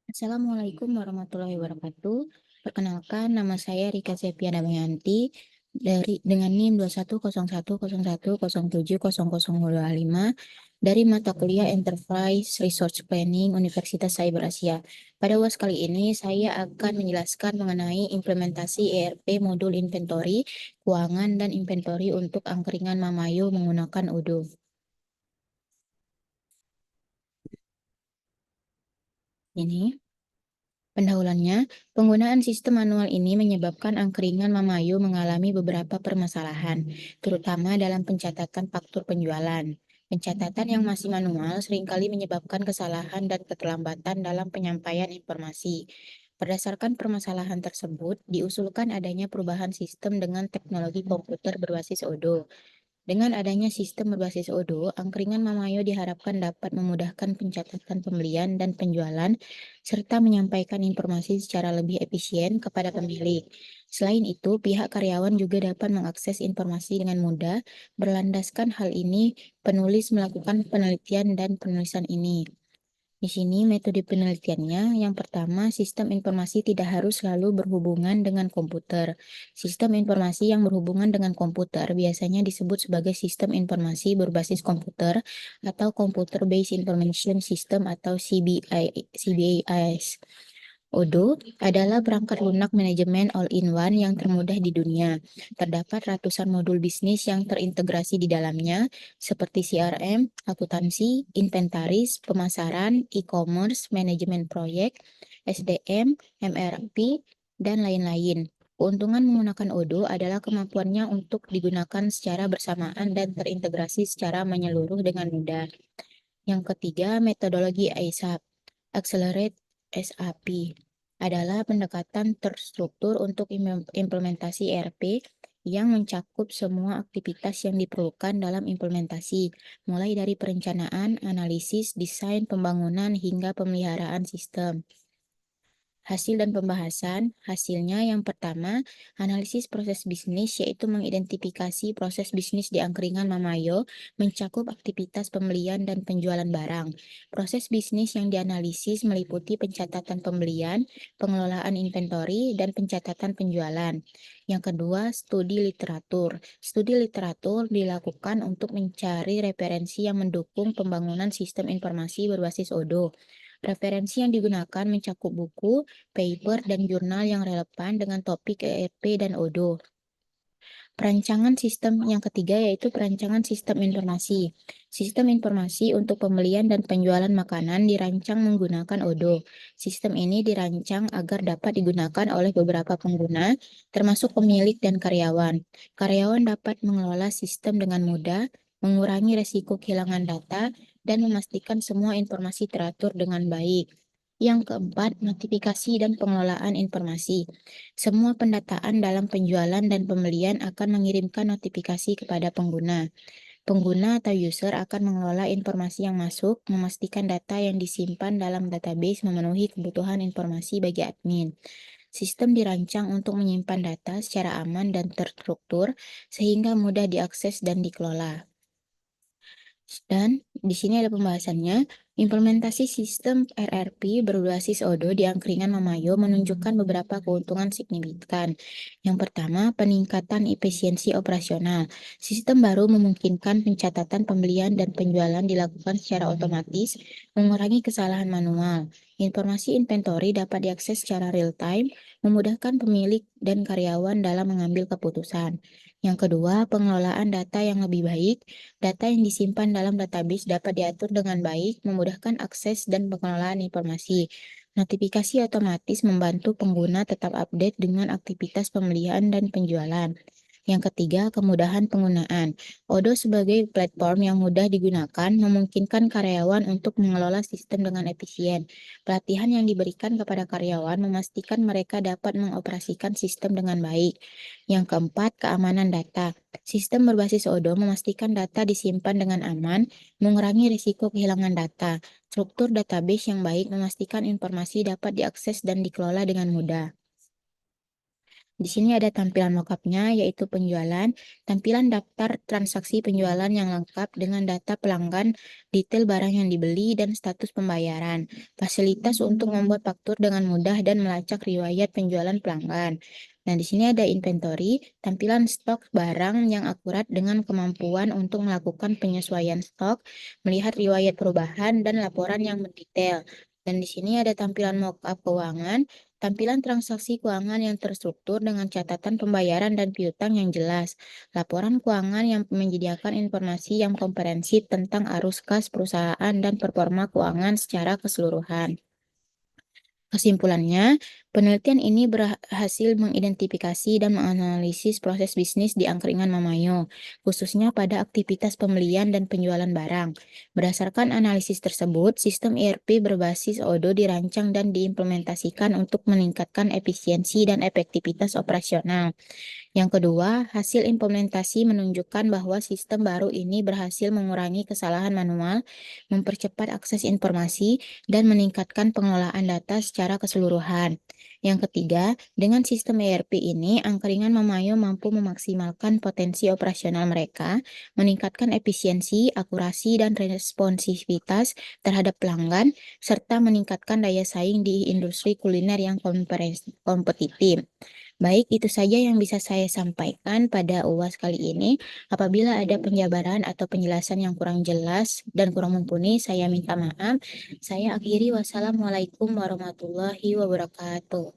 Assalamualaikum warahmatullahi wabarakatuh. Perkenalkan, nama saya Rika Sepia Damayanti dengan NIM 210101070025 dari mata kuliah Enterprise Resource Planning Universitas Cyber Asia. Pada UAS kali ini saya akan menjelaskan mengenai implementasi ERP modul inventory, keuangan dan inventory untuk angkringan Mamayo menggunakan Odoo. Ini Pendahuluannya, penggunaan sistem manual ini menyebabkan angkringan Mamayo mengalami beberapa permasalahan, terutama dalam pencatatan faktur penjualan. Pencatatan yang masih manual seringkali menyebabkan kesalahan dan keterlambatan dalam penyampaian informasi. Berdasarkan permasalahan tersebut, diusulkan adanya perubahan sistem dengan teknologi komputer berbasis Odoo. Dengan adanya sistem berbasis Odoo, angkringan Mamayo diharapkan dapat memudahkan pencatatan pembelian dan penjualan, serta menyampaikan informasi secara lebih efisien kepada pemilik. Selain itu, pihak karyawan juga dapat mengakses informasi dengan mudah. Berlandaskan hal ini, penulis melakukan penelitian dan penulisan ini. Di sini metode penelitiannya, yang pertama, sistem informasi tidak harus selalu berhubungan dengan komputer. Sistem informasi yang berhubungan dengan komputer biasanya disebut sebagai sistem informasi berbasis komputer atau Computer Based Information System atau CBIS. Odoo adalah perangkat lunak manajemen all-in-one yang termudah di dunia. Terdapat ratusan modul bisnis yang terintegrasi di dalamnya, seperti CRM, akuntansi, inventaris, pemasaran, e-commerce, manajemen proyek, SDM, MRP, dan lain-lain. Keuntungan menggunakan Odoo adalah kemampuannya untuk digunakan secara bersamaan dan terintegrasi secara menyeluruh dengan mudah. Yang ketiga, metodologi ASAP. Accelerate SAP adalah pendekatan terstruktur untuk implementasi ERP yang mencakup semua aktivitas yang diperlukan dalam implementasi, mulai dari perencanaan, analisis, desain, pembangunan, hingga pemeliharaan sistem. Hasil dan pembahasan, hasilnya yang pertama, analisis proses bisnis yaitu mengidentifikasi proses bisnis di angkringan Mamayo mencakup aktivitas pembelian dan penjualan barang. Proses bisnis yang dianalisis meliputi pencatatan pembelian, pengelolaan inventory, dan pencatatan penjualan. Yang kedua, studi literatur. Studi literatur dilakukan untuk mencari referensi yang mendukung pembangunan sistem informasi berbasis Odoo. Referensi yang digunakan mencakup buku, paper, dan jurnal yang relevan dengan topik ERP dan Odoo. Perancangan sistem yang ketiga yaitu perancangan sistem informasi. Sistem informasi untuk pembelian dan penjualan makanan dirancang menggunakan Odoo. Sistem ini dirancang agar dapat digunakan oleh beberapa pengguna, termasuk pemilik dan karyawan. Karyawan dapat mengelola sistem dengan mudah, mengurangi resiko kehilangan data, dan memastikan semua informasi teratur dengan baik. Yang keempat, notifikasi dan pengelolaan informasi. Semua pendataan dalam penjualan dan pembelian akan mengirimkan notifikasi kepada pengguna. Pengguna atau user akan mengelola informasi yang masuk, memastikan data yang disimpan dalam database memenuhi kebutuhan informasi bagi admin. Sistem dirancang untuk menyimpan data secara aman dan terstruktur sehingga mudah diakses dan dikelola. Dan di sini ada pembahasannya. Implementasi sistem RRP berbasis Odoo di angkringan Mamayo menunjukkan beberapa keuntungan signifikan. Yang pertama, peningkatan efisiensi operasional. Sistem baru memungkinkan pencatatan pembelian dan penjualan dilakukan secara otomatis, mengurangi kesalahan manual. Informasi inventory dapat diakses secara real-time, memudahkan pemilik dan karyawan dalam mengambil keputusan. Yang kedua, pengelolaan data yang lebih baik. Data yang disimpan dalam database dapat diatur dengan baik, memudahkan akses dan pengelolaan informasi. Notifikasi otomatis membantu pengguna tetap update dengan aktivitas pembelian dan penjualan. Yang ketiga, kemudahan penggunaan. Odoo sebagai platform yang mudah digunakan memungkinkan karyawan untuk mengelola sistem dengan efisien. Pelatihan yang diberikan kepada karyawan memastikan mereka dapat mengoperasikan sistem dengan baik. Yang keempat, keamanan data. Sistem berbasis Odoo memastikan data disimpan dengan aman, mengurangi risiko kehilangan data. Struktur database yang baik memastikan informasi dapat diakses dan dikelola dengan mudah. Di sini ada tampilan mockupnya, yaitu penjualan, tampilan daftar transaksi penjualan yang lengkap dengan data pelanggan, detail barang yang dibeli, dan status pembayaran. Fasilitas untuk membuat faktur dengan mudah dan melacak riwayat penjualan pelanggan. Nah, di sini ada inventory, tampilan stok barang yang akurat dengan kemampuan untuk melakukan penyesuaian stok, melihat riwayat perubahan, dan laporan yang mendetail. Dan di sini ada tampilan mockup keuangan, tampilan transaksi keuangan yang terstruktur dengan catatan pembayaran dan piutang yang jelas. Laporan keuangan yang menyediakan informasi yang komprehensif tentang arus kas perusahaan dan performa keuangan secara keseluruhan. Kesimpulannya, penelitian ini berhasil mengidentifikasi dan menganalisis proses bisnis di angkringan Mamayo, khususnya pada aktivitas pembelian dan penjualan barang. Berdasarkan analisis tersebut, sistem ERP berbasis Odoo dirancang dan diimplementasikan untuk meningkatkan efisiensi dan efektivitas operasional. Yang kedua, hasil implementasi menunjukkan bahwa sistem baru ini berhasil mengurangi kesalahan manual, mempercepat akses informasi, dan meningkatkan pengelolaan data secara keseluruhan. Yang ketiga, dengan sistem ERP ini, angkringan Mamayo mampu memaksimalkan potensi operasional mereka, meningkatkan efisiensi, akurasi, dan responsivitas terhadap pelanggan, serta meningkatkan daya saing di industri kuliner yang kompetitif. Baik, itu saja yang bisa saya sampaikan pada UAS kali ini. Apabila ada penjabaran atau penjelasan yang kurang jelas dan kurang mumpuni, saya minta maaf. Saya akhiri, wassalamualaikum warahmatullahi wabarakatuh.